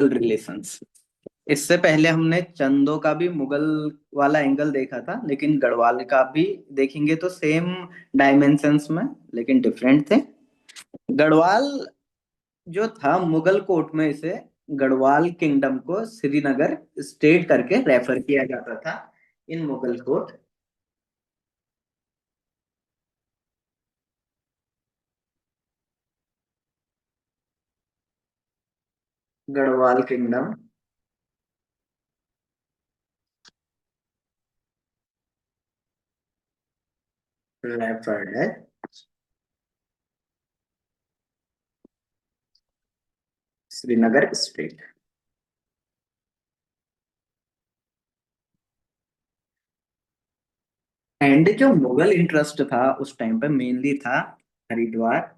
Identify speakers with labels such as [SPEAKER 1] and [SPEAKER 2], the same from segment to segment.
[SPEAKER 1] Relations. इससे पहले हमने चंदों का भी मुगल वाला एंगल देखा था, लेकिन गढ़वाल का भी देखेंगे तो सेम डायमेंशंस में, लेकिन डिफरेंट थे। गढ़वाल जो था मुगल कोर्ट में, इसे गढ़वाल किंगडम को श्रीनगर स्टेट करके रेफर किया जाता था in Mughal court. Garhwal kingdom referred है श्रीनगर स्टेट। एंड जो मुगल इंटरेस्ट था उस टाइम पे मेनली था हरिद्वार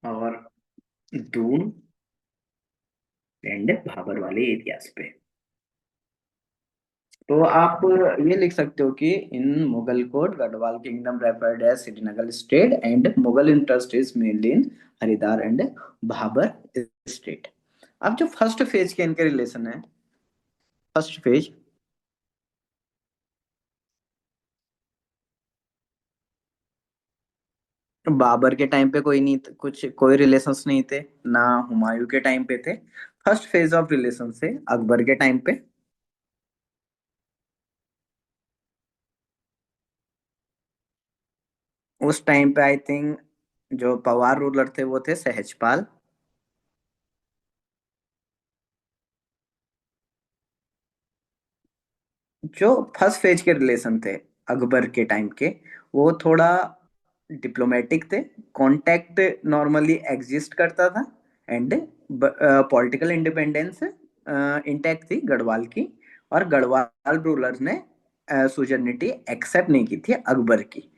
[SPEAKER 1] और दून एंड भाबर वाले एरियाज पे। तो आप ये लिख सकते हो कि in Mughal court Garhwal kingdom referred as Srinagar state and Mughal interest is mainly in Haridwar and Bhabar state. अब जो फर्स्ट फेज के इनके रिलेशन है, फर्स्ट फेज बाबर के टाइम पे कोई नहीं, कुछ कोई रिलेशंस नहीं थे, ना हुमायूं के टाइम पे थे। फर्स्ट फेज ऑफ रिलेशन से अकबर के टाइम पे। उस टाइम पे आई थिंक जो पवार रूलर थे वो थे सहजपाल। जो फर्स्ट फेज के रिलेशन थे अकबर के टाइम के, वो थोड़ा डिप्लोमेटिक थे। कांटेक्ट नॉर्मली एग्जिस्ट करता था एंड पॉलिटिकल इंडिपेंडेंस इंटैक्ट थी गढ़वाल की। और गढ़वाल रूलर्स ने सुजर्निटी एक्सेप्ट नहीं की थी अकबर की।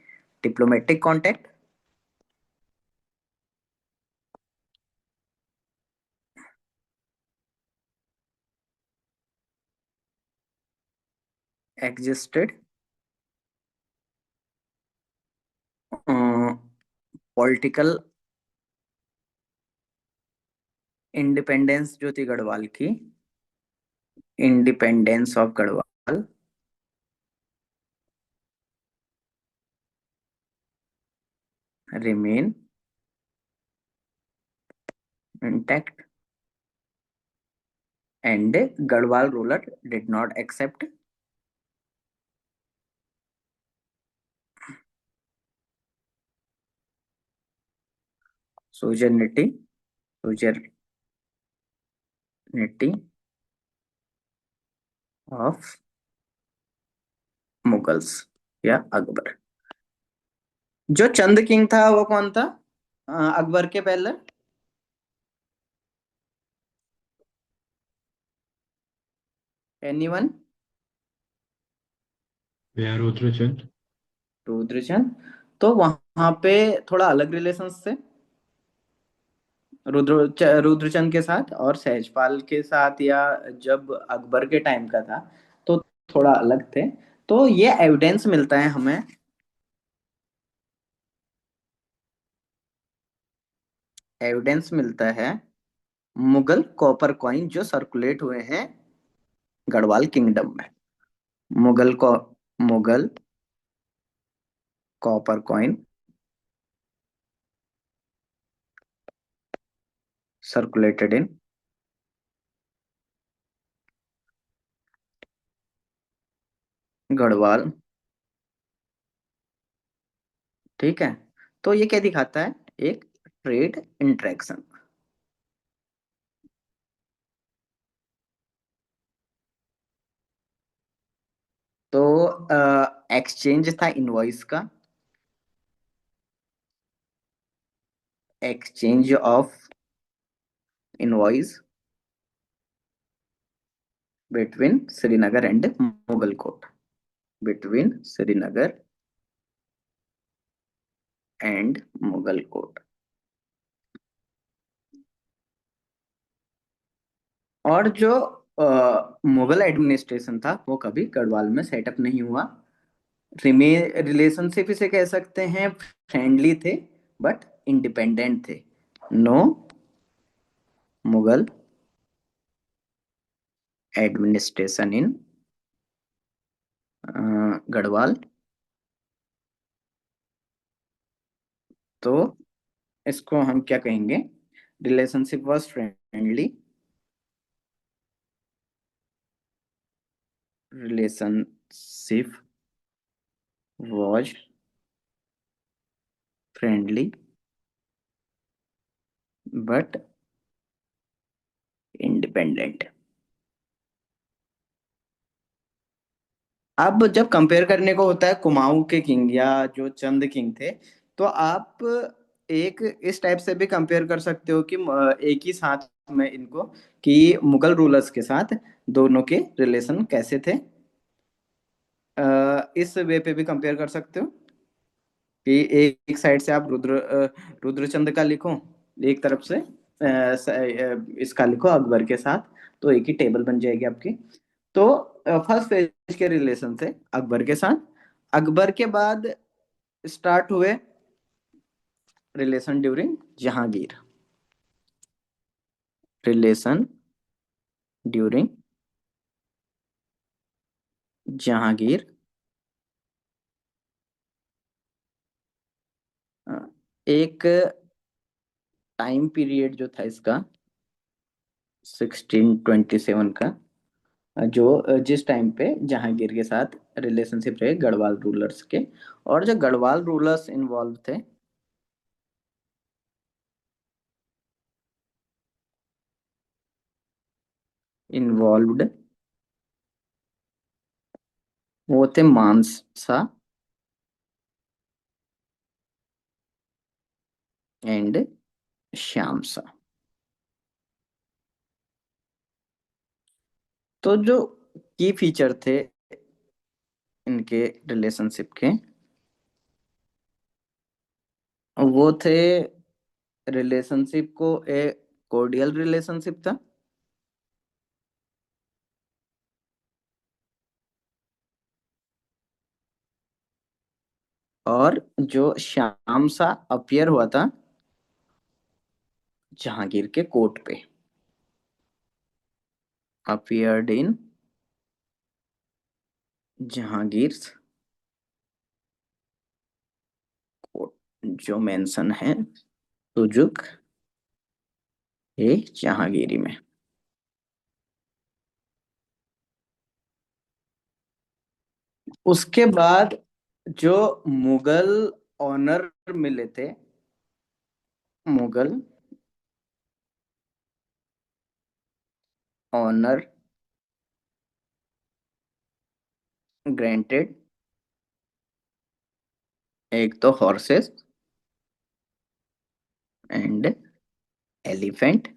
[SPEAKER 1] Diplomatic contact existed. Political independence जो थी गढ़वाल की, independence of Garhwal remain intact and Garhwal ruler did not accept suzerainty suzerainty of Mughals या अकबर। जो चंद किंग था वो कौन था अकबर के पहले? एनीवन?
[SPEAKER 2] या रुद्रचंद।
[SPEAKER 1] रुद्रचंद। तो वहां पे थोड़ा अलग रिलेशंस थे रुद्रचंद के साथ और सहजपाल के साथ, या जब अकबर के टाइम का था तो थोड़ा अलग थे। तो ये एविडेंस मिलता है हमें, एविडेंस मिलता है मुगल कॉपर कॉइन जो सर्कुलेट हुए हैं गढ़वाल किंगडम में। मुगल को Mughal copper coin circulated in Garhwal. ठीक है। तो ये क्या दिखाता है? एक ट्रेड इंटरेक्शन। तो एक्सचेंज था इनवॉइस का, exchange of invoice between Srinagar and Mughal court, between Srinagar and Mughal court. और जो मुगल एडमिनिस्ट्रेशन था वो कभी गढ़वाल में सेटअप नहीं हुआ। रिलेशनशिप इसे कह सकते हैं फ्रेंडली थे, बट इंडिपेंडेंट थे। No Mughal administration in Garhwal. तो इसको हम क्या कहेंगे? Relationship was friendly. Relationship was friendly but independent. अब जब कंपेयर करने को होता है कुमाऊं के किंग या जो चंद किंग थे, तो आप एक इस टाइप से भी कंपेयर कर सकते हो कि एक ही साथ में इनको, कि मुगल रूलर्स के साथ दोनों के रिलेशन कैसे थे। इस वे पे भी कंपेयर कर सकते हो कि एक साइड से आप रुद्रचंद का लिखो, एक तरफ से इसका लिखो अकबर के साथ, तो एक ही टेबल बन जाएगी आपकी। तो फर्स्ट फेज के रिलेशन थे अकबर के साथ। अकबर के बाद स्टार्ट हुए relation during Jahangir. Relation during Jahangir. Uh, एक टाइम पीरियड जो था इसका 1627 का, जो जिस टाइम पे जहांगीर के साथ रिलेशनशिप रहे गढ़वाल रूलर्स के, और जो गढ़वाल रूलर्स इन्वॉल्व थे, इन्वॉल्व्ड, वो थे मानसा एंड श्यामसा। तो जो की फीचर थे इनके रिलेशनशिप के, वो थे रिलेशनशिप को एक कोर्डियल रिलेशनशिप था, और जो श्याम सा अपियर हुआ था जहांगीर के कोर्ट पे, अपियर्ड इन जहांगीर कोर्ट, जो मेंशन है तुजुक ए जहांगीरी में। उसके बाद जो मुगल ऑनर मिले थे, मुगल ऑनर ग्रांटेड, एक तो हॉर्सेस एंड एलिफेंट।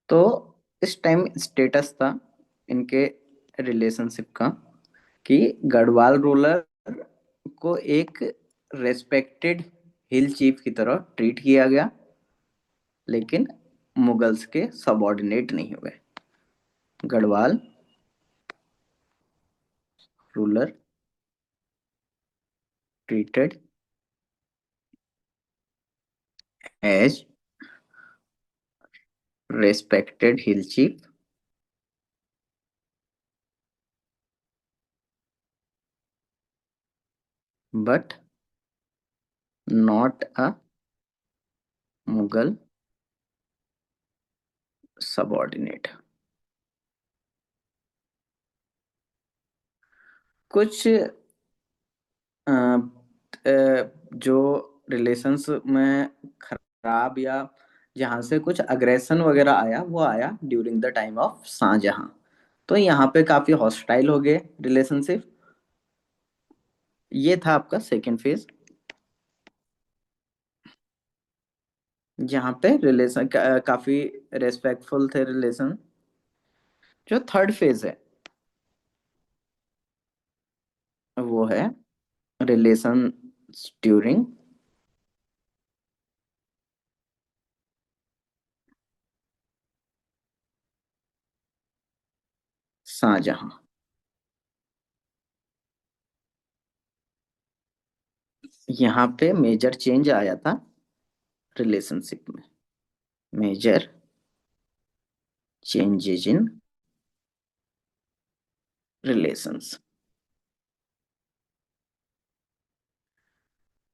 [SPEAKER 1] तो इस टाइम स्टेटस था इनके रिलेशनशिप का कि गढ़वाल रूलर को एक रेस्पेक्टेड हिल चीफ की तरह ट्रीट किया गया, लेकिन मुगल्स के सबऑर्डिनेट नहीं हुए। Garhwal ruler treated as respected hill chief but not a Mughal subordinate. कुछ अ, जो रिलेशंस में खराब या जहां से कुछ अग्रेशन वगैरह आया, वो आया during the time of Shah Jahan. तो यहाँ पे काफी हॉस्टाइल हो गए रिलेशनशिप। ये था आपका सेकेंड फेज, जहाँ पे रिलेशन काफी रेस्पेक्टफुल थे रिलेशन। जो थर्ड फेज है वो है रिलेशन ड्यूरिंग शाहजहां। यहाँ पे मेजर चेंज आया था रिलेशनशिप में। Major changes in relations.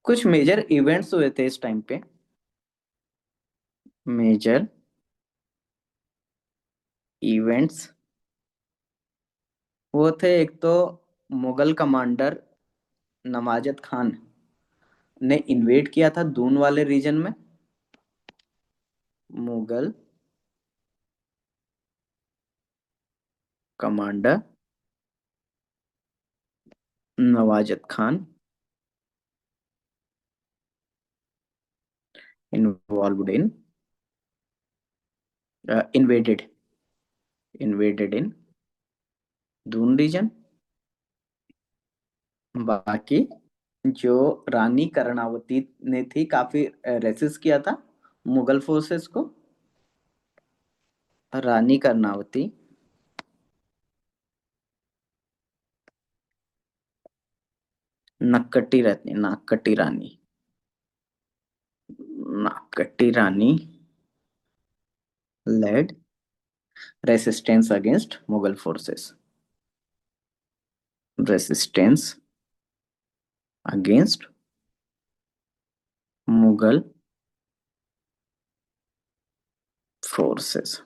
[SPEAKER 1] कुछ मेजर इवेंट्स हुए थे इस टाइम पे। मेजर इवेंट्स वो थे, एक तो मुगल कमांडर नवाजत खान ने इन्वेड किया था दून वाले रीजन में। Mughal commander Nawazat Khan involved in invaded invaded in Doon region. बाकी जो रानी कर्णावती ने थी, काफी रेसिस्ट किया था मुगल फोर्सेस को। रानी कर्णावती नाकट्टी रानी नाकट्टी रानी led resistance against Mughal forces. Resistance against Mughal forces.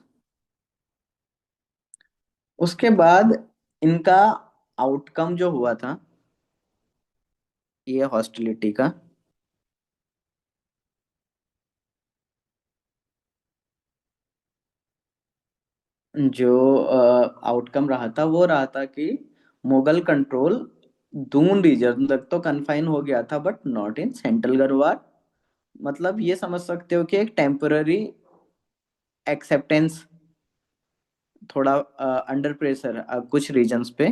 [SPEAKER 1] उसके बाद इनका आउटकम जो हुआ था ये हॉस्टिलिटी का, जो आउटकम रहा था वो रहा था कि मुगल कंट्रोल दून रीजन तक तो कन्फाइन हो गया था, but not in central Garhwal. मतलब ये समझ सकते हो कि एक टेम्पररी एक्सेप्टेंस, थोड़ा अंडर प्रेशर कुछ रीजन्स पे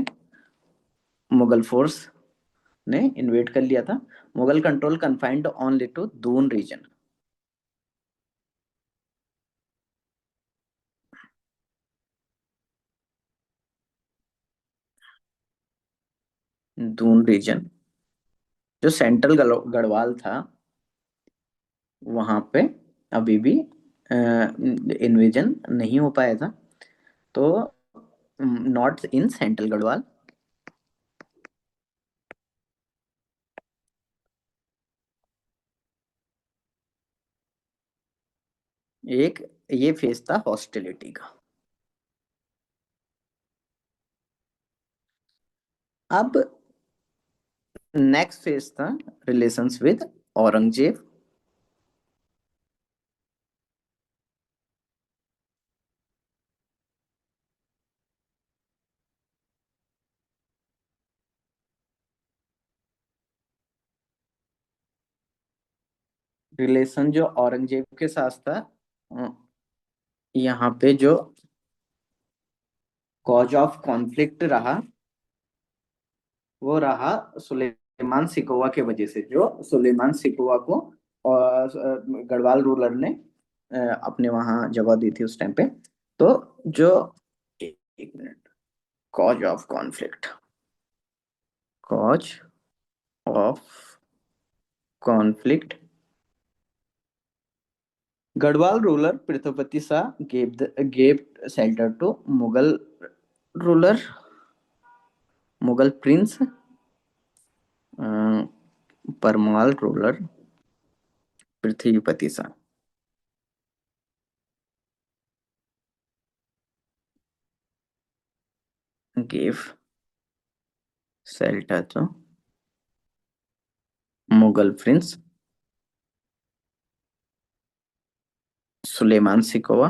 [SPEAKER 1] मुगल फोर्स ने इन्वेट कर लिया था। Mughal control confined only to Doon region. Doon region जो सेंट्रल गढ़वाल था वहां पे अभी भी इन्वेजन नहीं हो पाया था। तो नॉट इन सेंट्रल गढ़वाल। एक ये फेज था हॉस्टिलिटी का। अब नेक्स्ट फेज था रिलेशंस विद औरंगजेब। रिलेशन जो औरंगजेब के साथ था, अ, यहाँ पे जो कॉज ऑफ कॉन्फ्लिक्ट रहा वो रहा सुलेमान सिकोवा के वजह से। जो सुलेमान सिकोवा को और गढ़वाल रूलर ने अपने वहां जगह दी थी उस टाइम पे। तो जो एक minute, cause of conflict, cause of conflict, Garhwal ruler Prithvipati Shah gave shelter to Mughal ruler, Mughal prince Parmal ruler Prithvipati Shah gave shelter to Mughal prince Suleman Shikoh.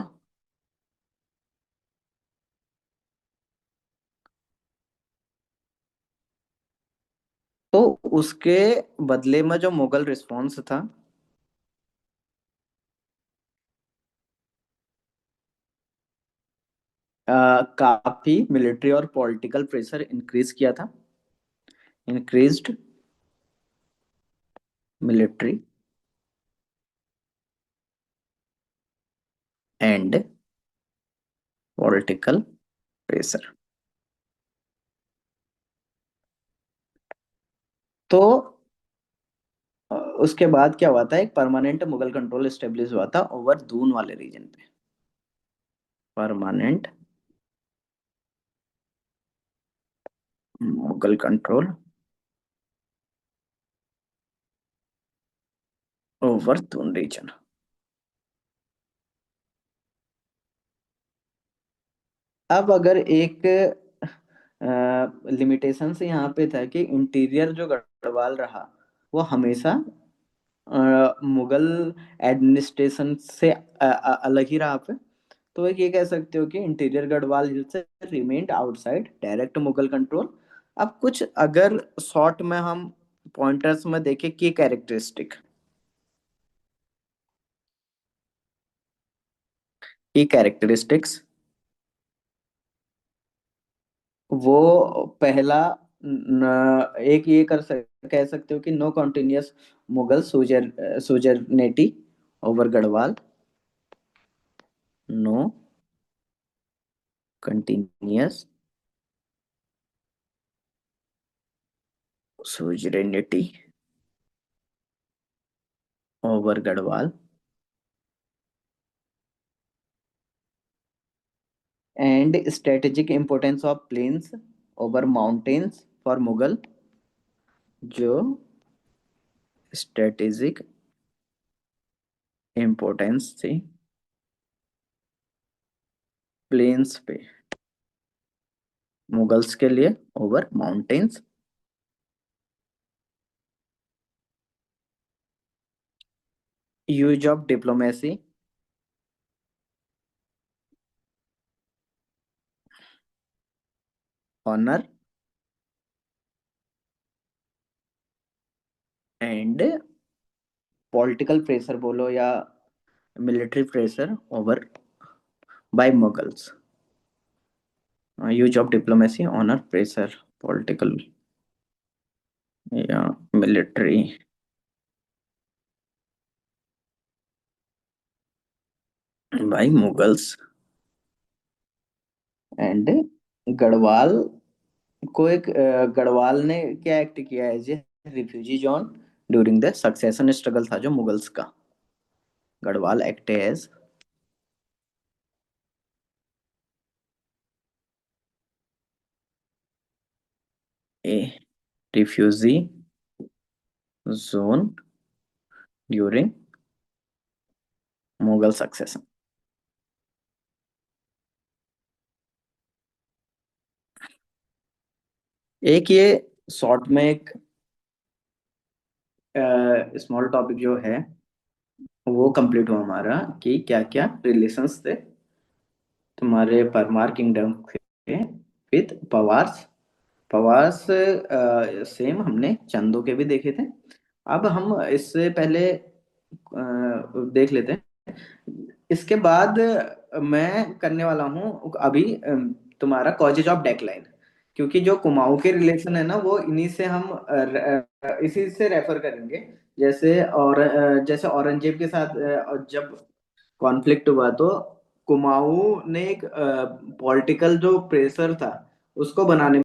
[SPEAKER 1] तो उसके बदले में जो मुगल रिस्पॉन्स था, काफी मिलिट्री और पॉलिटिकल प्रेशर इंक्रीज किया था। Increased military and political pressure. तो उसके बाद क्या हुआ था, एक परमानेंट मुगल कंट्रोल स्टेब्लिश हुआ था ओवर दून वाले रीजन पे। Permanent Mughal control over Doon region. अब अगर एक लिमिटेशन से यहाँ पे था कि इंटीरियर जो गढ़वाल रहा वो हमेशा मुगल एडमिनिस्ट्रेशन से अलग ही रहा पे। तो एक ये कह सकते हो कि इंटीरियर गढ़वाल से remained outside direct Mughal control. अब कुछ अगर शॉर्ट में हम पॉइंटर्स में देखें की कैरेक्टरिस्टिक, की कैरेक्टरिस्टिक्स, वो पहला एक ये कह सकते हो कि no continuous Mughal suzerainty over Garhwal. No continuous suzerainty over Garhwal and strategic importance of plains over mountains for Mughal. जो स्ट्रेटेजिक इंपोर्टेंस थी प्लेन्स पे मुगल्स के लिए over mountains. Use of diplomacy, honour and political pressure बोलो या military pressure over by Mughals. Use of diplomacy, honour, pressure, political या military by Mughals. And Garhwal को एक गढ़वाल ने क्या एक्ट किया है, जे refugee zone during the succession struggle था जो मुगल्स का। Garhwal act as a refugee zone during Mughal succession. एक ये शॉर्ट में एक स्मॉल टॉपिक जो है वो कंप्लीट हुआ हमारा कि क्या क्या रिलेशंस थे तुम्हारे परमार किंगडम के विद पवार्स। पवार्स सेम हमने चंदों के भी देखे थे। अब हम इससे पहले देख लेते हैं। इसके बाद मैं करने वाला हूँ अभी तुम्हारा कॉजेज ऑफ डेक्लाइन। क्योंकि जो कुमाऊं के रिलेशन है ना वो इन्हीं से हम इसी से रेफर करेंगे। जैसे औरंगजेब के साथ जब कॉन्फ्लिक्ट हुआ तो कुमाऊं ने एक पॉलिटिकल जो प्रेशर था उसको बनाने